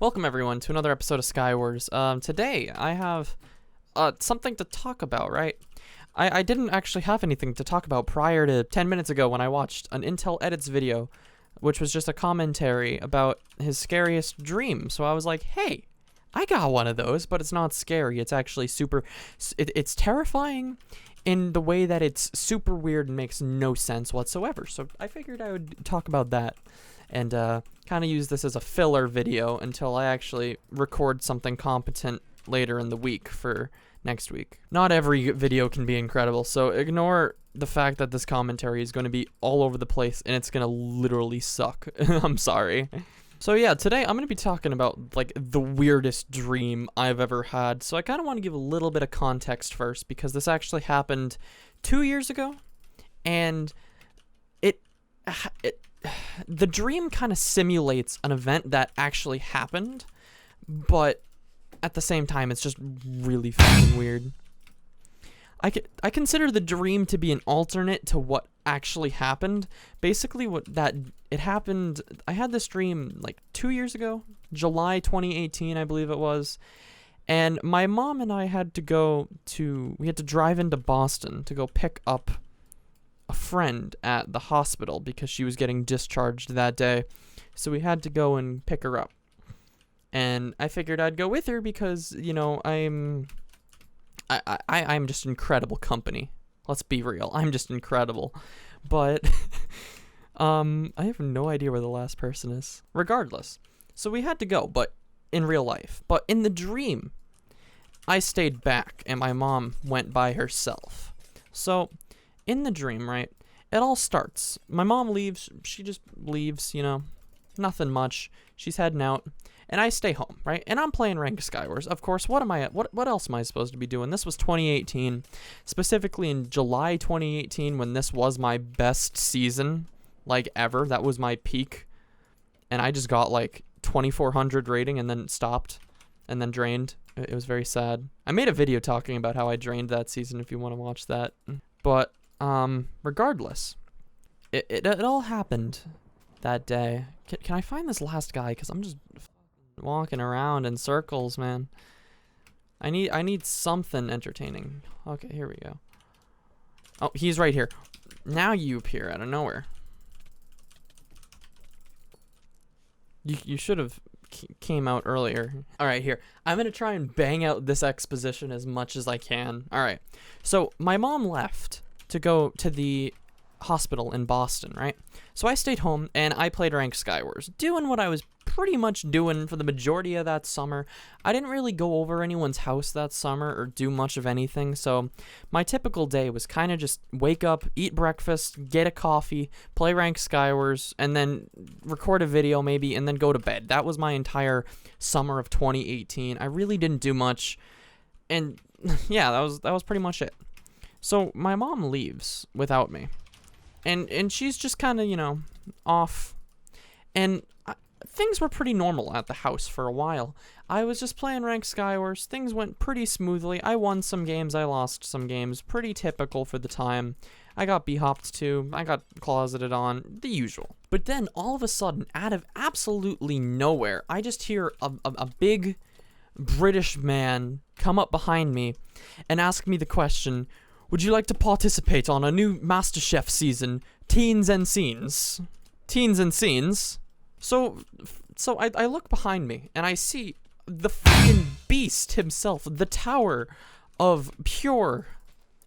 Welcome everyone to another episode of Skywars. Today I have something to talk about, right? I didn't actually have anything to talk about prior to 10 minutes ago when I watched an Intel Edits video, which was just a commentary about his scariest dream. So I was like, hey, I got one of those, but it's not scary. It's actually it's terrifying in the way that it's super weird and makes no sense whatsoever. So I figured I would talk about that and kind of use this as a filler video until I actually record something competent later in the week for next week. Not every video can be incredible, so ignore the fact that this commentary is going to be all over the place and it's going to literally suck. I'm sorry. So yeah, today I'm going to be talking about like the weirdest dream I've ever had. So I kind of want to give a little bit of context first because this actually happened 2 years ago, and the dream kind of simulates an event that actually happened, but at the same time, it's just really fucking weird. I consider the dream to be an alternate to what actually happened. Basically, it happened. I had this dream like 2 years ago, July 2018, I believe it was, and my mom and I had to drive into Boston to go pick up a friend at the hospital because she was getting discharged that day. So we had to go and pick her up. And I figured I'd go with her because, you know, I'm just incredible company. Let's be real. I'm just incredible. But I have no idea where the last person is. Regardless. So we had to go, but in real life. But in the dream, I stayed back and my mom went by herself. So in the dream, right, it all starts. My mom leaves. She just leaves, you know, nothing much. She's heading out, and I stay home, right? And I'm playing ranked Skywars. Of course, what else am I supposed to be doing? This was 2018, specifically in July 2018 when this was my best season, like, ever. That was my peak, and I just got, like, 2,400 rating and then stopped and then drained. It was very sad. I made a video talking about how I drained that season if you want to watch that. But regardless, it all happened that day. Can I find this last guy? Because I'm just walking around in circles, man. I need something entertaining. Okay, here we go. Oh, he's right here. Now you appear out of nowhere. You should have came out earlier. All right, here. I'm going to try and bang out this exposition as much as I can. All right. So my mom left to go to the hospital in Boston, right? So I stayed home and I played ranked Skywars, doing what I was pretty much doing for the majority of that summer. I didn't really go over anyone's house that summer or do much of anything, so my typical day was kind of just wake up, eat breakfast, get a coffee, play ranked Skywars, and then record a video maybe, and then go to bed. That was my entire summer of 2018. I really didn't do much, and yeah, that was pretty much it. So my mom leaves without me, and she's just kind of, you know, off, and things were pretty normal at the house for a while. I was just playing ranked Skywars. Things went pretty smoothly. I won some games, I lost some games. Pretty typical for the time. I got b-hopped too. I got closeted on. The usual. But then, all of a sudden, out of absolutely nowhere, I just hear a big British man come up behind me and ask me the question, would you like to participate on a new Masterchef season, Teens and Scenes? Teens and Scenes? So I look behind me, and I see the fucking beast himself, the tower of pure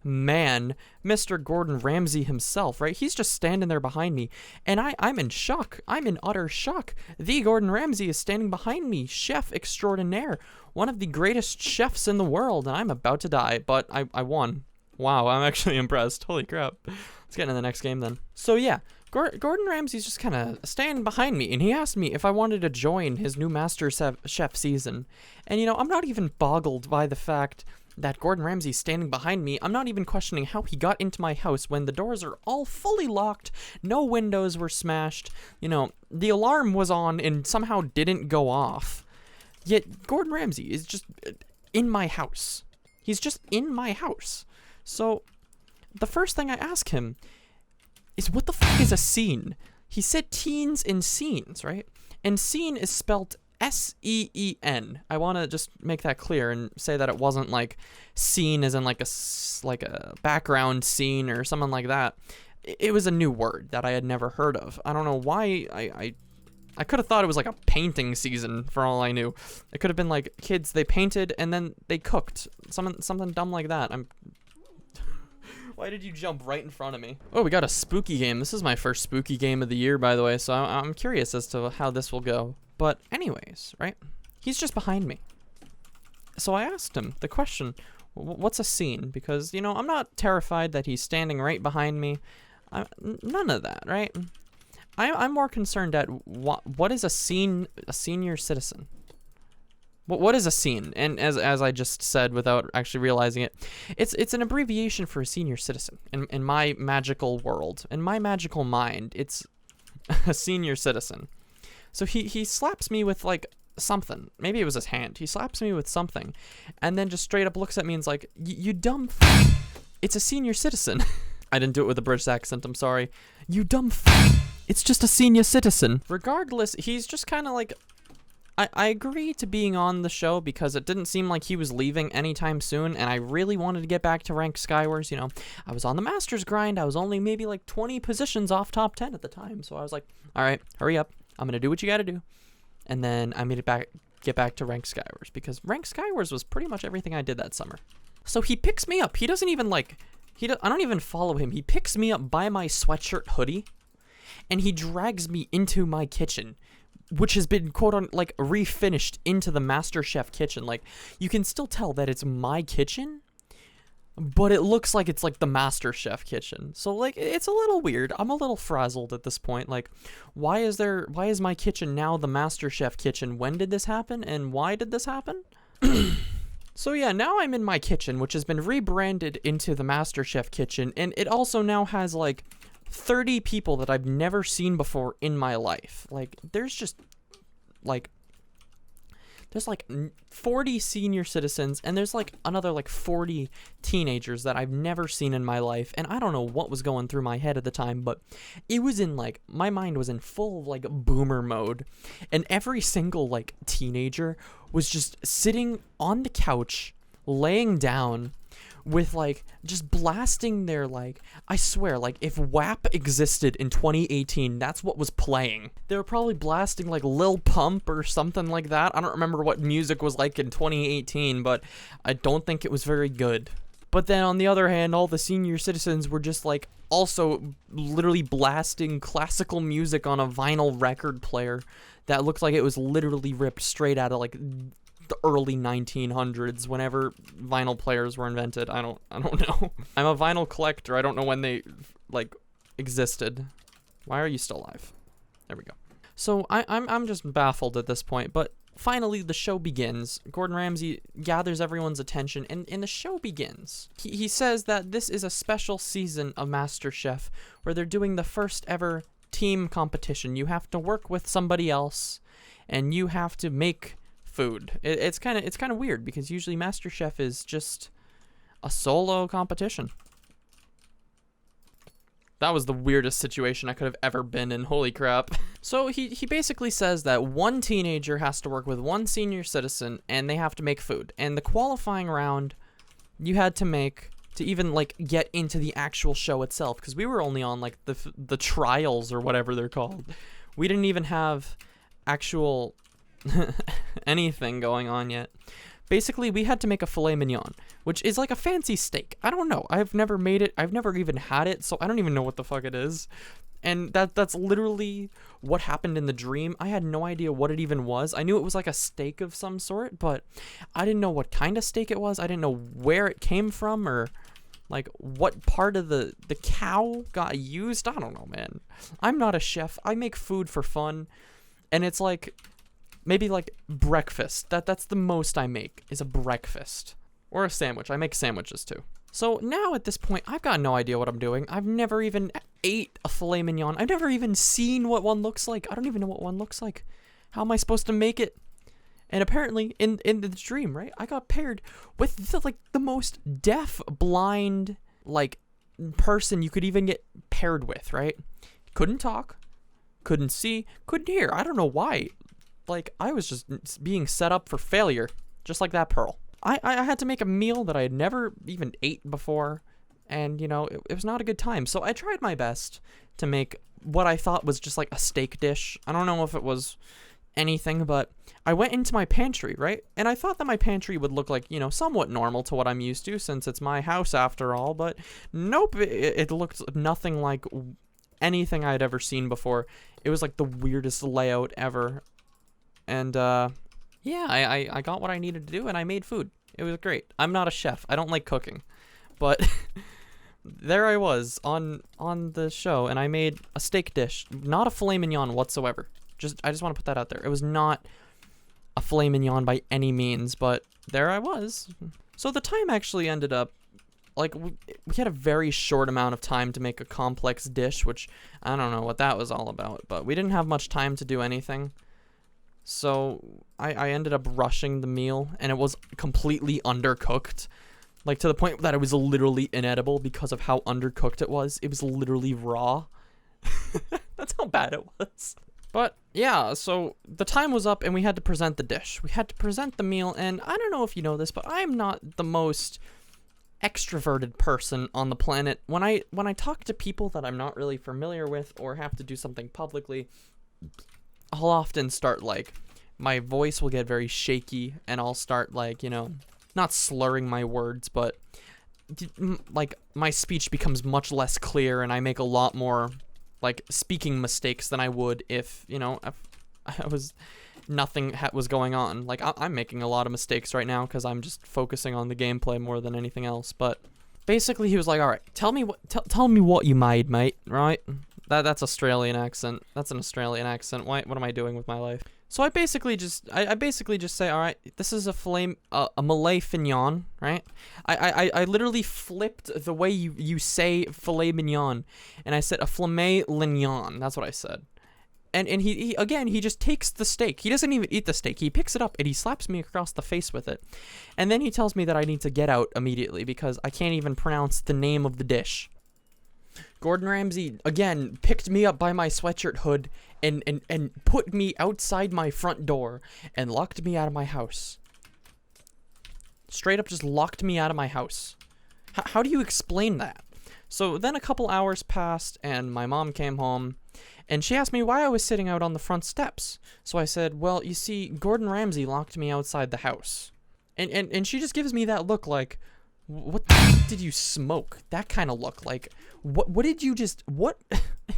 man, Mr. Gordon Ramsay himself, right? He's just standing there behind me, and I'm in shock. I'm in utter shock. The Gordon Ramsay is standing behind me, chef extraordinaire, one of the greatest chefs in the world, and I'm about to die, but I won. Wow, I'm actually impressed. Holy crap. Let's get into the next game then. So yeah, Gordon Ramsay's just kind of standing behind me, and he asked me if I wanted to join his new Masterchef season. And you know, I'm not even boggled by the fact that Gordon Ramsay's standing behind me. I'm not even questioning how he got into my house when the doors are all fully locked, no windows were smashed, you know, the alarm was on and somehow didn't go off. Yet Gordon Ramsay is just in my house. He's just in my house. So the first thing I ask him is, what the fuck is a scene? He said teens and scenes, right? And scene is spelt S-E-E-N. I want to just make that clear and say that it wasn't like scene as in like a background scene or something like that. It was a new word that I had never heard of. I don't know why I could have thought it was like a painting season for all I knew. It could have been like kids, they painted and then they cooked. Something dumb like that. Why did you jump right in front of me? Oh, we got a spooky game. This is my first spooky game of the year, by the way, so I'm curious as to how this will go. But anyways, right? He's just behind me. So I asked him the question, what's a scene? Because, you know, I'm not terrified that he's standing right behind me. None of that, right? I'm more concerned at what is a senior citizen? What is a scene? And as I just said without actually realizing it, it's an abbreviation for a senior citizen. In my magical world, in my magical mind, it's a senior citizen. So he slaps me with like something. Maybe it was his hand. He slaps me with something, and then just straight up looks at me and's like, "You dumb it's a senior citizen." I didn't do it with a British accent. I'm sorry. "You dumb it's just a senior citizen." Regardless, he's just kind of like. I agree to being on the show because it didn't seem like he was leaving anytime soon, and I really wanted to get back to rank Skywars. You know, I was on the Masters grind. I was only maybe like 20 positions off top 10 at the time, so I was like, all right, hurry up. I'm going to do what you got to do, and then I'm going to get back to rank Skywars because rank Skywars was pretty much everything I did that summer. So he picks me up. He doesn't even like, I don't even follow him. He picks me up by my sweatshirt hoodie, and he drags me into my kitchen, which has been like refinished into the Masterchef kitchen. Like, you can still tell that it's my kitchen, but it looks like it's like the Masterchef kitchen. So like, it's a little weird. I'm a little frazzled at this point. Like, why is my kitchen now the Masterchef kitchen? When did this happen? And why did this happen? So yeah, now I'm in my kitchen, which has been rebranded into the Masterchef kitchen. And it also now has like 30 people that I've never seen before in my life. Like, there's like 40 senior citizens, and there's like another like 40 teenagers that I've never seen in my life. And I don't know what was going through my head at the time, but it was in like, my mind was in full like boomer mode, and every single like teenager was just sitting on the couch, laying down, with like just blasting their, like, I swear, like if WAP existed in 2018, that's what was playing. They were probably blasting like Lil Pump or something like that. I don't remember what music was like in 2018, but I don't think it was very good. But then on the other hand, all the senior citizens were just like also literally blasting classical music on a vinyl record player that looked like it was literally ripped straight out of like the early 1900s, whenever vinyl players were invented. I don't know. I'm a vinyl collector. I don't know when they like existed. Why are you still alive? There we go. So I'm just baffled at this point, but finally the show begins. Gordon Ramsay gathers everyone's attention, and the show begins. He says that this is a special season of MasterChef where they're doing the first ever team competition. You have to work with somebody else, and you have to make food. It's kind of weird because usually MasterChef is just a solo competition. That was the weirdest situation I could have ever been in. Holy crap. So he basically says that one teenager has to work with one senior citizen, and they have to make food. And the qualifying round, you had to make to even like get into the actual show itself, because we were only on like the trials or whatever they're called. We didn't even have actual anything going on yet. Basically, we had to make a filet mignon, which is like a fancy steak. I don't know. I've never made it. I've never even had it, so I don't even know what the fuck it is. And that's literally what happened in the dream. I had no idea what it even was. I knew it was like a steak of some sort, but I didn't know what kind of steak it was. I didn't know where it came from or like what part of the cow got used. I don't know, man. I'm not a chef. I make food for fun, and it's like maybe like breakfast. That's the most I make is a breakfast or a sandwich. I make sandwiches too. So now at this point, I've got no idea what I'm doing. I've never even ate a filet mignon. I've never even seen what one looks like. I don't even know what one looks like. How am I supposed to make it? And apparently in the dream, right, I got paired with the most deaf, blind, like, person you could even get paired with, right? Couldn't talk, couldn't see, couldn't hear. I don't know why. like I was just being set up for failure, just like that pearl. I had to make a meal that I had never even ate before, and you know, it was not a good time. So I tried my best to make what I thought was just like a steak dish. I don't know if it was anything, but I went into my pantry, right? And I thought that my pantry would look like, you know, somewhat normal to what I'm used to, since it's my house after all, but nope, it looked nothing like anything I had ever seen before. It was like the weirdest layout ever. And yeah, I got what I needed to do, and I made food. It was great. I'm not a chef. I don't like cooking. But there I was on the show, and I made a steak dish. Not a filet mignon whatsoever. I just want to put that out there. It was not a filet mignon by any means, but there I was. So the time actually ended up, like, we had a very short amount of time to make a complex dish, which I don't know what that was all about, but we didn't have much time to do anything. So I ended up rushing the meal, and it was completely undercooked. Like, to the point that it was literally inedible because of how undercooked it was. It was literally raw. That's how bad it was. But, yeah, so the time was up, and we had to present the dish. We had to present the meal, and I don't know if you know this, but I'm not the most extroverted person on the planet. When I talk to people that I'm not really familiar with or have to do something publicly, I'll often start, like, my voice will get very shaky, and I'll start, like, you know, not slurring my words, but, like, my speech becomes much less clear, and I make a lot more, like, speaking mistakes than I would if, you know, if I was, nothing was going on. Like, I'm making a lot of mistakes right now because I'm just focusing on the gameplay more than anything else, but basically he was like, all right, tell me what you made, mate, right? That's Australian accent. That's an Australian accent. What am I doing with my life? So I basically just say, all right, this is a Malay fignon, right? I literally flipped the way you say filet mignon, and I said a filet mignon. That's what I said. And he just takes the steak. He doesn't even eat the steak. He picks it up and he slaps me across the face with it. And then he tells me that I need to get out immediately because I can't even pronounce the name of the dish. Gordon Ramsay, again, picked me up by my sweatshirt hood and put me outside my front door and locked me out of my house. Straight up just locked me out of my house. How do you explain that? So then a couple hours passed and my mom came home and she asked me why I was sitting out on the front steps. So I said, well, you see, Gordon Ramsay locked me outside the house. And she just gives me that look like, what the fuck did you smoke? That kind of look. Like, what did you just, what?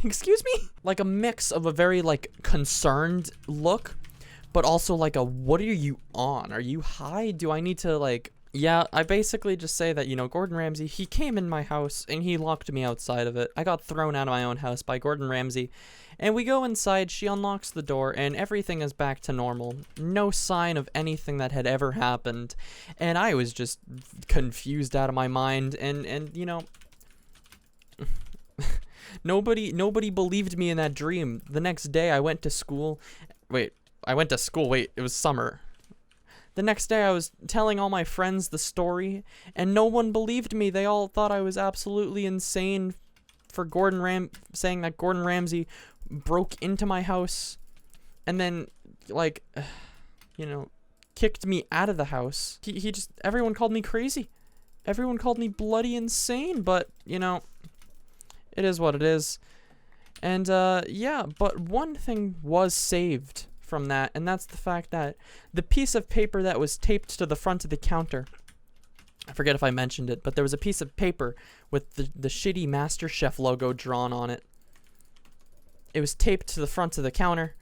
Excuse me? Like a mix of a very, like, concerned look, but also like a, what are you on? Are you high? Do I need to, like, yeah, I basically just say that, you know, Gordon Ramsay, he came in my house and he locked me outside of it. I got thrown out of my own house by Gordon Ramsay. And we go inside, she unlocks the door, and everything is back to normal. No sign of anything that had ever happened. And I was just confused out of my mind, and you know, nobody believed me in that dream. The next day I went to school. Wait, it was summer. The next day I was telling all my friends the story, and no one believed me. They all thought I was absolutely insane for saying that Gordon Ramsay broke into my house and then, like, you know, kicked me out of the house. He just, everyone called me crazy. Everyone called me bloody insane, but, you know, it is what it is. And, yeah, but one thing was saved from that, and that's the fact that the piece of paper that was taped to the front of the counter, I forget if I mentioned it, but there was a piece of paper with the shitty Masterchef logo drawn on it. It was taped to the front of the counter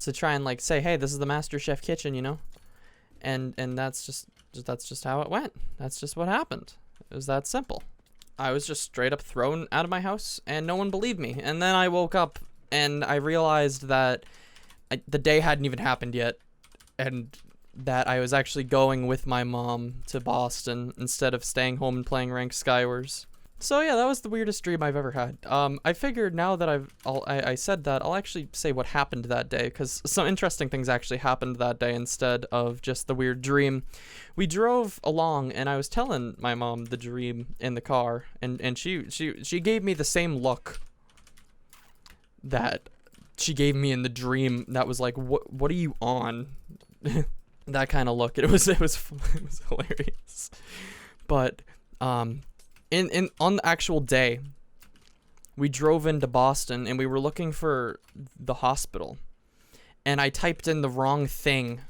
to try and, like, say, hey, this is the Masterchef kitchen, you know? And that's just how it went. That's just what happened. It was that simple. I was just straight up thrown out of my house, and no one believed me. And then I woke up, and I realized that the day hadn't even happened yet, and that I was actually going with my mom to Boston instead of staying home and playing ranked skywars. So yeah, that was the weirdest dream I've ever had. I figured now that I said that, I'll actually say what happened that day, because some interesting things actually happened that day instead of just the weird dream. We drove along, and I was telling my mom the dream in the car, and she gave me the same look that she gave me in the dream that was like, what are you on? That kind of look. It was hilarious. But on the actual day, we drove into Boston and we were looking for the hospital, and I typed in the wrong thing.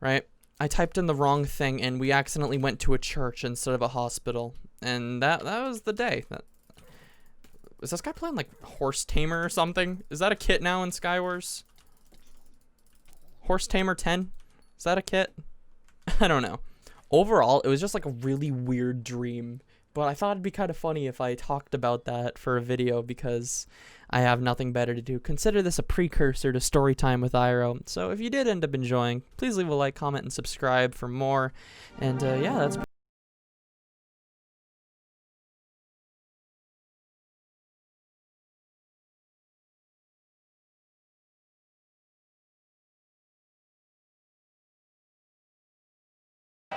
Right? I typed in the wrong thing, and we accidentally went to a church instead of a hospital, and that was the day. Is this guy playing like Horse Tamer or something? Is that a kit now in Skywars? Horse Tamer 10? Is that a kit? I don't know. Overall, it was just like a really weird dream, but I thought it'd be kind of funny if I talked about that for a video because I have nothing better to do. Consider this a precursor to story time with Iro. So if you did end up enjoying, please leave a like, comment, and subscribe for more. And yeah, that's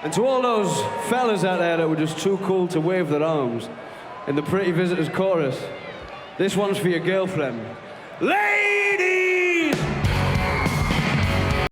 And to all those fellas out there that were just too cool to wave their arms in the Pretty Visitors chorus, this one's for your girlfriend. Lady!